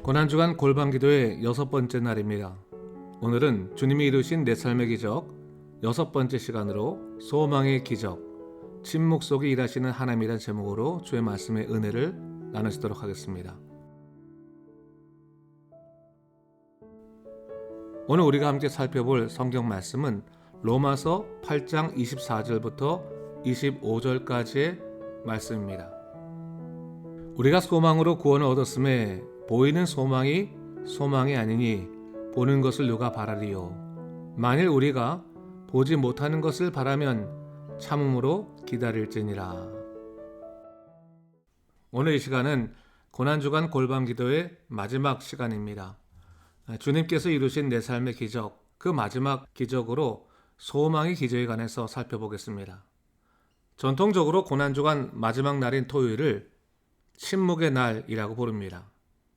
고난주간 골방기도의 6번째 날입니다. 오늘은 주님이 이루신 내 삶의 기적 6번째 시간으로 소망의 기적, 침묵 속에 일하시는 하나님이란 제목으로 주의 말씀의 은혜를 나누시도록 하겠습니다. 오늘 우리가 함께 살펴볼 성경 말씀은 로마서 8장 24절부터 25절까지의 말씀입니다. 우리가 소망으로 구원을 얻었음에 보이는 소망이 소망이 아니니 보는 것을 누가 바라리요. 만일 우리가 보지 못하는 것을 바라면 참음으로 기다릴지니라. 오늘 이 시간은 고난주간 골방기도의 마지막 시간입니다. 주님께서 이루신 내 삶의 기적, 그 마지막 기적으로 소망의 기적에 관해서 살펴보겠습니다. 전통적으로 고난주간 마지막 날인 토요일을 침묵의 날이라고 부릅니다.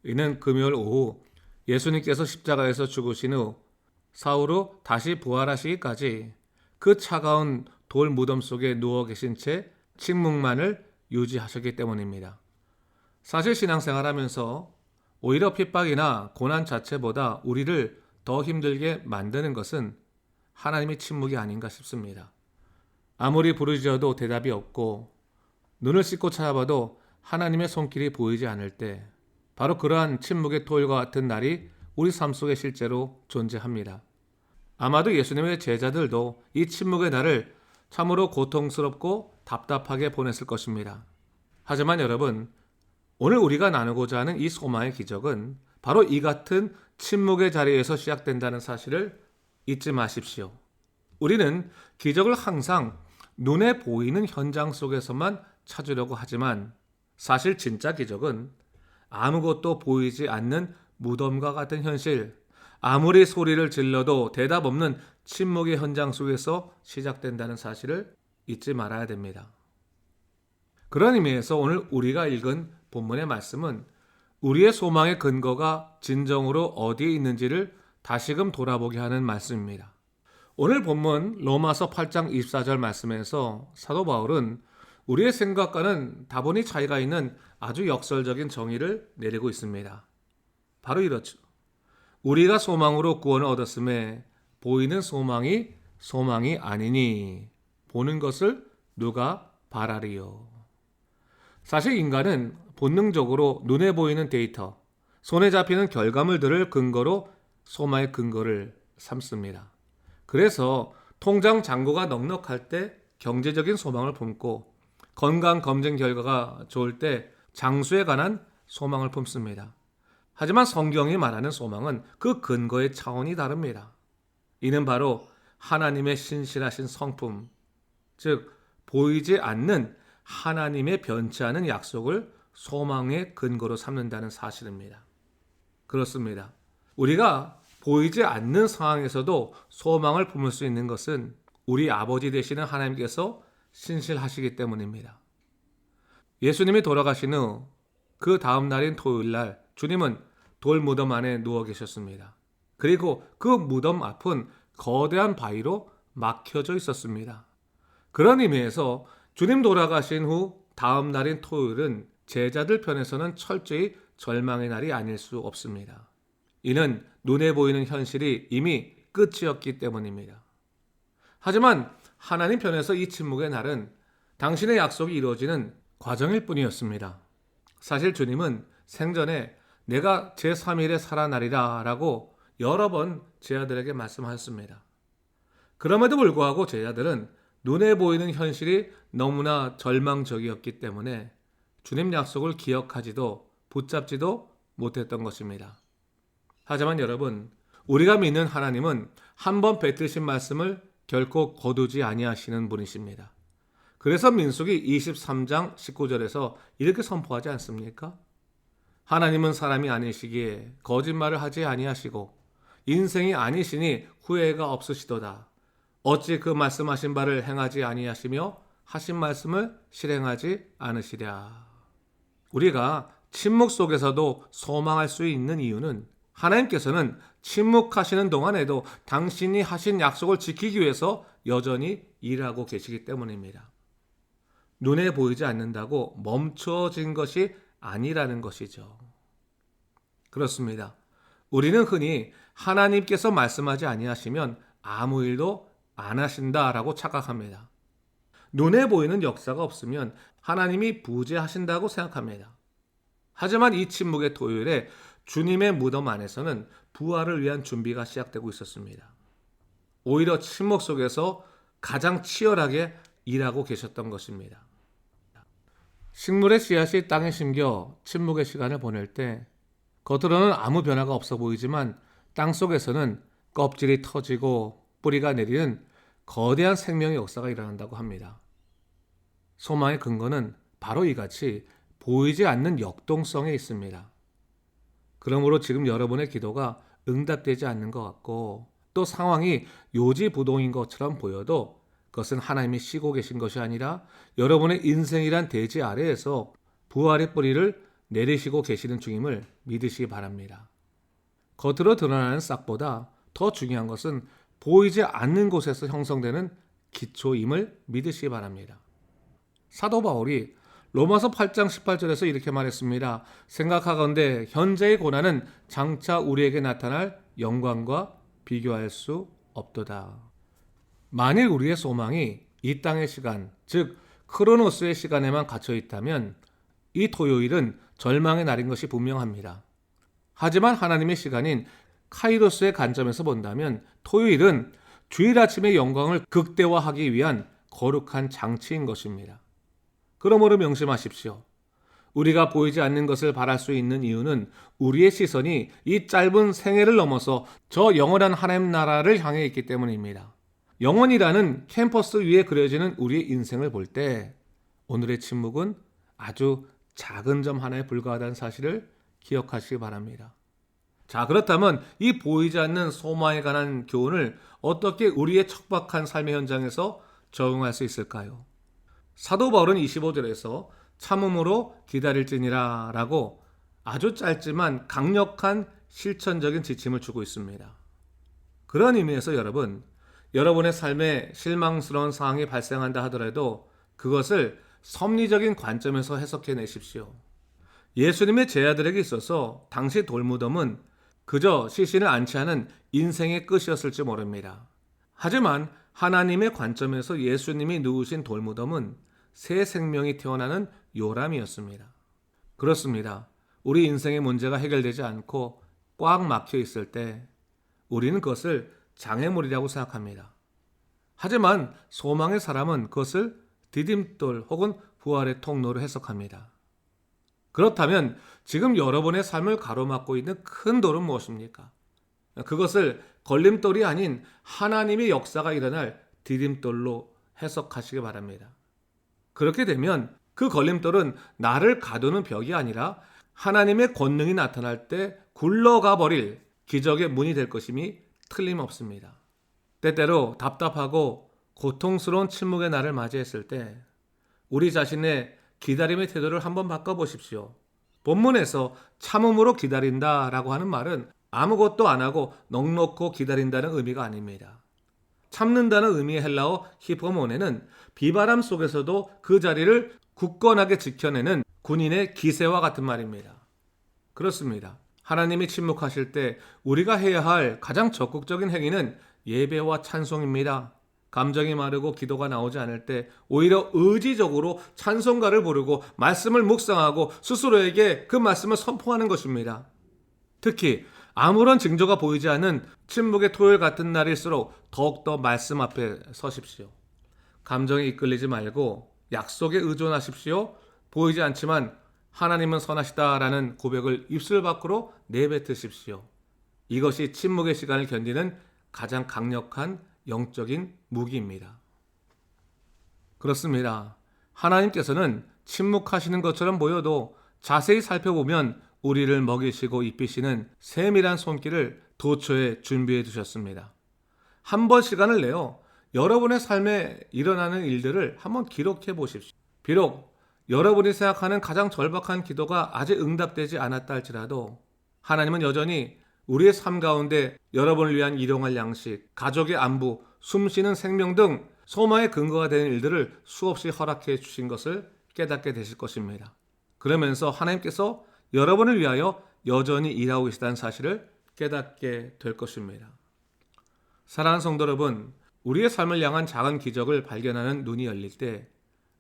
이는 금요일 오후 예수님께서 십자가에서 죽으신 후 사흘 후 다시 부활하시기까지 그 차가운 돌 무덤 속에 누워 계신 채 침묵만을 유지하셨기 때문입니다. 사실 신앙생활하면서 오히려 핍박이나 고난 자체보다 우리를 더 힘들게 만드는 것은 하나님의 침묵이 아닌가 싶습니다. 아무리 부르짖어도 대답이 없고 눈을 씻고 찾아봐도 하나님의 손길이 보이지 않을 때 바로 그러한 침묵의 토요일과 같은 날이 우리 삶 속에 실제로 존재합니다. 아마도 예수님의 제자들도 이 침묵의 날을 참으로 고통스럽고 답답하게 보냈을 것입니다. 하지만 여러분, 오늘 우리가 나누고자 하는 이 소망의 기적은 바로 이 같은 침묵의 자리에서 시작된다는 사실을 잊지 마십시오. 우리는 기적을 항상 눈에 보이는 현장 속에서만 찾으려고 하지만 사실 진짜 기적은 아무것도 보이지 않는 무덤과 같은 현실, 아무리 소리를 질러도 대답 없는 침묵의 현장 속에서 시작된다는 사실을 잊지 말아야 됩니다. 그런 의미에서 오늘 우리가 읽은 본문의 말씀은 우리의 소망의 근거가 진정으로 어디에 있는지를 다시금 돌아보게 하는 말씀입니다. 오늘 본문 로마서 8장 24절 말씀에서 사도 바울은 우리의 생각과는 다분히 차이가 있는 아주 역설적인 정의를 내리고 있습니다. 바로 이렇죠. 우리가 소망으로 구원을 얻었음에 보이는 소망이 소망이 아니니 보는 것을 누가 바라리요. 사실 인간은 본능적으로 눈에 보이는 데이터, 손에 잡히는 결과물들을 근거로 소망의 근거를 삼습니다. 그래서 통장 잔고가 넉넉할 때 경제적인 소망을 품고 건강검진 결과가 좋을 때 장수에 관한 소망을 품습니다. 하지만 성경이 말하는 소망은 그 근거의 차원이 다릅니다. 이는 바로 하나님의 신실하신 성품, 즉 보이지 않는 하나님의 변치 않은 약속을 소망의 근거로 삼는다는 사실입니다. 그렇습니다. 우리가 보이지 않는 상황에서도 소망을 품을 수 있는 것은 우리 아버지 되시는 하나님께서 신실하시기 때문입니다. 예수님이 돌아가신 후 그 다음 날인 토요일날 주님은 돌 무덤 안에 누워 계셨습니다. 그리고 그 무덤 앞은 거대한 바위로 막혀져 있었습니다. 그런 의미에서 주님 돌아가신 후 다음 날인 토요일은 제자들 편에서는 철저히 절망의 날이 아닐 수 없습니다. 이는 눈에 보이는 현실이 이미 끝이었기 때문입니다. 하지만 하나님 편에서 이 침묵의 날은 당신의 약속이 이루어지는 과정일 뿐이었습니다. 사실 주님은 생전에 내가 제3일에 살아나리라 라고 여러 번 제자들에게 말씀하셨습니다. 그럼에도 불구하고 제자들은 눈에 보이는 현실이 너무나 절망적이었기 때문에 주님 약속을 기억하지도 붙잡지도 못했던 것입니다. 하지만 여러분, 우리가 믿는 하나님은 한 번 뱉으신 말씀을 결코 거두지 아니하시는 분이십니다. 그래서 민수기 23장 19절에서 이렇게 선포하지 않습니까? 하나님은 사람이 아니시기에 거짓말을 하지 아니하시고 인생이 아니시니 후회가 없으시도다. 어찌 그 말씀하신 바를 행하지 아니하시며 하신 말씀을 실행하지 않으시랴. 우리가 침묵 속에서도 소망할 수 있는 이유는 하나님께서는 침묵하시는 동안에도 당신이 하신 약속을 지키기 위해서 여전히 일하고 계시기 때문입니다. 눈에 보이지 않는다고 멈춰진 것이 아니라는 것이죠. 그렇습니다. 우리는 흔히 하나님께서 말씀하지 아니하시면 아무 일도 안 하신다라고 착각합니다. 눈에 보이는 역사가 없으면 하나님이 부재하신다고 생각합니다. 하지만 이 침묵의 토요일에 주님의 무덤 안에서는 부활을 위한 준비가 시작되고 있었습니다. 오히려 침묵 속에서 가장 치열하게 일하고 계셨던 것입니다. 식물의 씨앗이 땅에 심겨 침묵의 시간을 보낼 때 겉으로는 아무 변화가 없어 보이지만 땅 속에서는 껍질이 터지고 뿌리가 내리는 거대한 생명의 역사가 일어난다고 합니다. 소망의 근거는 바로 이같이 보이지 않는 역동성에 있습니다. 그러므로 지금 여러분의 기도가 응답되지 않는 것 같고 또 상황이 요지부동인 것처럼 보여도 그것은 하나님이 쉬고 계신 것이 아니라 여러분의 인생이란 대지 아래에서 부활의 뿌리를 내리시고 계시는 중임을 믿으시기 바랍니다. 겉으로 드러나는 싹보다 더 중요한 것은 보이지 않는 곳에서 형성되는 기초임을 믿으시기 바랍니다. 사도 바울이 로마서 8장 18절에서 이렇게 말했습니다. 생각하건대 현재의 고난은 장차 우리에게 나타날 영광과 비교할 수 없도다. 만일 우리의 소망이 이 땅의 시간, 즉 크로노스의 시간에만 갇혀 있다면 이 토요일은 절망의 날인 것이 분명합니다. 하지만 하나님의 시간인 카이로스의 관점에서 본다면 토요일은 주일 아침의 영광을 극대화하기 위한 거룩한 장치인 것입니다. 그러므로 명심하십시오. 우리가 보이지 않는 것을 바랄 수 있는 이유는 우리의 시선이 이 짧은 생애를 넘어서 저 영원한 하나님 나라를 향해 있기 때문입니다. 영원이라는 캠퍼스 위에 그려지는 우리의 인생을 볼 때 오늘의 침묵은 아주 작은 점 하나에 불과하다는 사실을 기억하시기 바랍니다. 자, 그렇다면 이 보이지 않는 소망에 관한 교훈을 어떻게 우리의 척박한 삶의 현장에서 적용할 수 있을까요? 사도 바울은 25절에서 참음으로 기다릴지니라 라고 아주 짧지만 강력한 실천적인 지침을 주고 있습니다. 그런 의미에서 여러분의 삶에 실망스러운 상황이 발생한다 하더라도 그것을 섭리적인 관점에서 해석해 내십시오. 예수님의 제자들에게 있어서 당시 돌무덤은 그저 시신을 안치하는 인생의 끝이었을지 모릅니다. 하지만 하나님의 관점에서 예수님이 누우신 돌무덤은 새 생명이 태어나는 요람이었습니다. 그렇습니다. 우리 인생의 문제가 해결되지 않고 꽉 막혀 있을 때 우리는 그것을 장애물이라고 생각합니다. 하지만 소망의 사람은 그것을 디딤돌 혹은 부활의 통로로 해석합니다. 그렇다면 지금 여러분의 삶을 가로막고 있는 큰 돌은 무엇입니까? 그것을 걸림돌이 아닌 하나님의 역사가 일어날 디딤돌로 해석하시기 바랍니다. 그렇게 되면 그 걸림돌은 나를 가두는 벽이 아니라 하나님의 권능이 나타날 때 굴러가 버릴 기적의 문이 될 것임이 틀림없습니다. 때때로 답답하고 고통스러운 침묵의 날을 맞이했을 때 우리 자신의 기다림의 태도를 한번 바꿔보십시오. 본문에서 참음으로 기다린다라고 하는 말은 아무것도 안 하고 넋놓고 기다린다는 의미가 아닙니다. 참는다는 의미의 헬라어 히포모네는 비바람 속에서도 그 자리를 굳건하게 지켜내는 군인의 기세와 같은 말입니다. 그렇습니다. 하나님이 침묵하실 때 우리가 해야 할 가장 적극적인 행위는 예배와 찬송입니다. 감정이 마르고 기도가 나오지 않을 때 오히려 의지적으로 찬송가를 부르고 말씀을 묵상하고 스스로에게 그 말씀을 선포하는 것입니다. 특히 아무런 징조가 보이지 않는 침묵의 토요일 같은 날일수록 더욱더 말씀 앞에 서십시오. 감정에 이끌리지 말고 약속에 의존하십시오. 보이지 않지만 하나님은 선하시다라는 고백을 입술 밖으로 내뱉으십시오. 이것이 침묵의 시간을 견디는 가장 강력한 영적인 무기입니다. 그렇습니다. 하나님께서는 침묵하시는 것처럼 보여도 자세히 살펴보면 우리를 먹이시고 입히시는 세밀한 손길을 도처에 준비해 두셨습니다. 한번 시간을 내어 여러분의 삶에 일어나는 일들을 한번 기록해 보십시오. 비록 여러분이 생각하는 가장 절박한 기도가 아직 응답되지 않았다 할지라도 하나님은 여전히 우리의 삶 가운데 여러분을 위한 일용할 양식, 가족의 안부, 숨쉬는 생명 등 소망의 근거가 되는 일들을 수없이 허락해 주신 것을 깨닫게 되실 것입니다. 그러면서 하나님께서 여러분을 위하여 여전히 일하고 계시다는 사실을 깨닫게 될 것입니다. 사랑하는 성도 여러분, 우리의 삶을 향한 작은 기적을 발견하는 눈이 열릴 때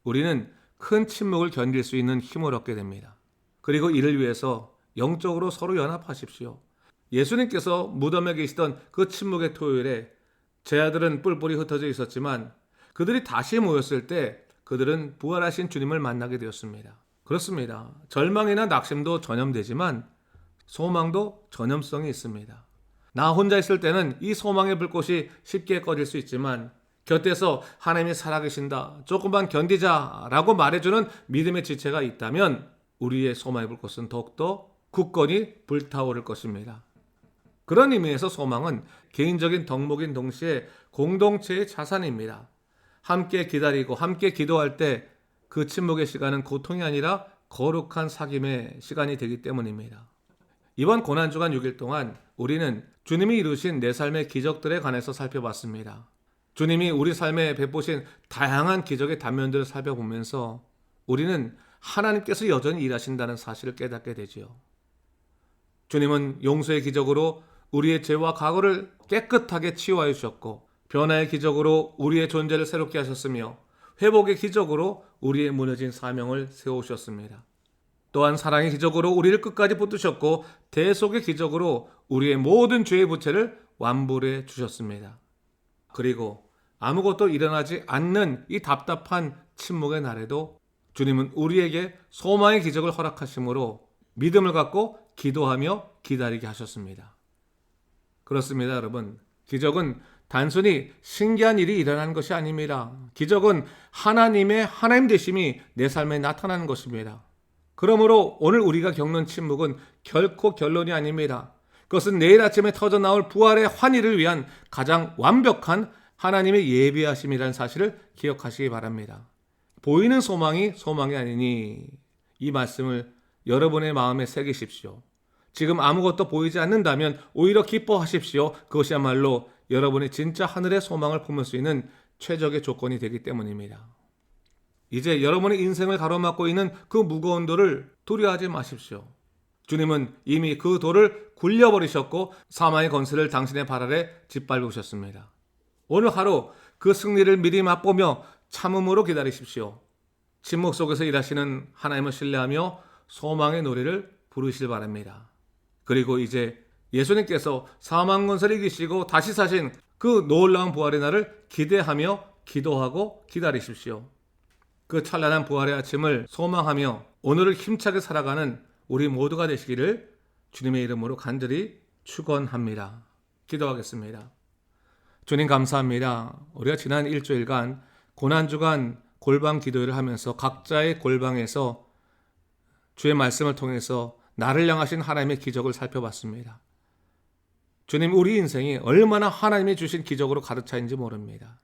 우리는 큰 침묵을 견딜 수 있는 힘을 얻게 됩니다. 그리고 이를 위해서 영적으로 서로 연합하십시오. 예수님께서 무덤에 계시던 그 침묵의 토요일에 제 아들은 뿔뿔이 흩어져 있었지만 그들이 다시 모였을 때 그들은 부활하신 주님을 만나게 되었습니다. 그렇습니다. 절망이나 낙심도 전염되지만 소망도 전염성이 있습니다. 나 혼자 있을 때는 이 소망의 불꽃이 쉽게 꺼질 수 있지만 곁에서 하나님이 살아계신다, 조금만 견디자라고 말해주는 믿음의 지체가 있다면 우리의 소망의 불꽃은 더욱더 굳건히 불타오를 것입니다. 그런 의미에서 소망은 개인적인 덕목인 동시에 공동체의 자산입니다. 함께 기다리고 함께 기도할 때 그 침묵의 시간은 고통이 아니라 거룩한 사귐의 시간이 되기 때문입니다. 이번 고난주간 6일 동안 우리는 주님이 이루신 내 삶의 기적들에 관해서 살펴봤습니다. 주님이 우리 삶에 베푸신 다양한 기적의 단면들을 살펴보면서 우리는 하나님께서 여전히 일하신다는 사실을 깨닫게 되지요. 주님은 용서의 기적으로 우리의 죄와 과거를 깨끗하게 치유하여 주셨고, 변화의 기적으로 우리의 존재를 새롭게 하셨으며, 회복의 기적으로 우리의 무너진 사명을 세우셨습니다. 또한 사랑의 기적으로 우리를 끝까지 붙드셨고, 대속의 기적으로 우리의 모든 죄의 부채를 완불해 주셨습니다. 그리고 아무것도 일어나지 않는 이 답답한 침묵의 날에도 주님은 우리에게 소망의 기적을 허락하심으로 믿음을 갖고 기도하며 기다리게 하셨습니다. 그렇습니다, 여러분. 기적은 단순히 신기한 일이 일어나는 것이 아닙니다. 기적은 하나님의 하나님 되심이 내 삶에 나타나는 것입니다. 그러므로 오늘 우리가 겪는 침묵은 결코 결론이 아닙니다. 그것은 내일 아침에 터져나올 부활의 환희를 위한 가장 완벽한 하나님의 예비하심이라는 사실을 기억하시기 바랍니다. 보이는 소망이 소망이 아니니 이 말씀을 여러분의 마음에 새기십시오. 지금 아무것도 보이지 않는다면 오히려 기뻐하십시오. 그것이야말로 여러분이 진짜 하늘의 소망을 품을 수 있는 최적의 조건이 되기 때문입니다. 이제 여러분의 인생을 가로막고 있는 그 무거운 돌을 두려워하지 마십시오. 주님은 이미 그 돌을 굴려버리셨고 사망의 권세를 당신의 발 아래 짓밟으셨습니다. 오늘 하루 그 승리를 미리 맛보며 참음으로 기다리십시오. 침묵 속에서 일하시는 하나님을 신뢰하며 소망의 노래를 부르시길 바랍니다. 그리고 이제 예수님께서 사망 권세를 이기시고 다시 사신 그 놀라운 부활의 날을 기대하며 기도하고 기다리십시오. 그 찬란한 부활의 아침을 소망하며 오늘을 힘차게 살아가는 우리 모두가 되시기를 주님의 이름으로 간절히 축원합니다. 기도하겠습니다. 주님 감사합니다. 우리가 지난 일주일간 고난주간 골방 기도를 하면서 각자의 골방에서 주의 말씀을 통해서 나를 향하신 하나님의 기적을 살펴봤습니다. 주님, 우리 인생이 얼마나 하나님이 주신 기적으로 가득 차인지 모릅니다.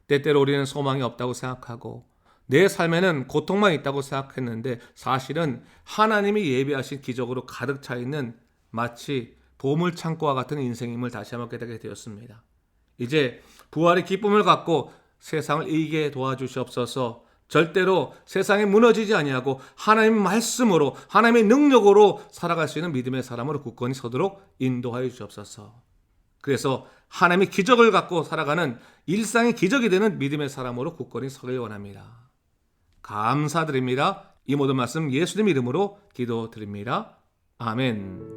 때때로 우리는 소망이 없다고 생각하고 내 삶에는 고통만 있다고 생각했는데 사실은 하나님이 예비하신 기적으로 가득 차 있는 마치 보물창고와 같은 인생임을 다시 한번 깨닫게 되었습니다. 이제 부활의 기쁨을 갖고 세상을 이기게 도와주시옵소서. 절대로 세상에 무너지지 아니하고 하나님의 말씀으로 하나님의 능력으로 살아갈 수 있는 믿음의 사람으로 굳건히 서도록 인도하여 주옵소서. 그래서 하나님의 기적을 갖고 살아가는 일상의 기적이 되는 믿음의 사람으로 굳건히 서길 원합니다. 감사드립니다. 이 모든 말씀 예수님 이름으로 기도드립니다. 아멘.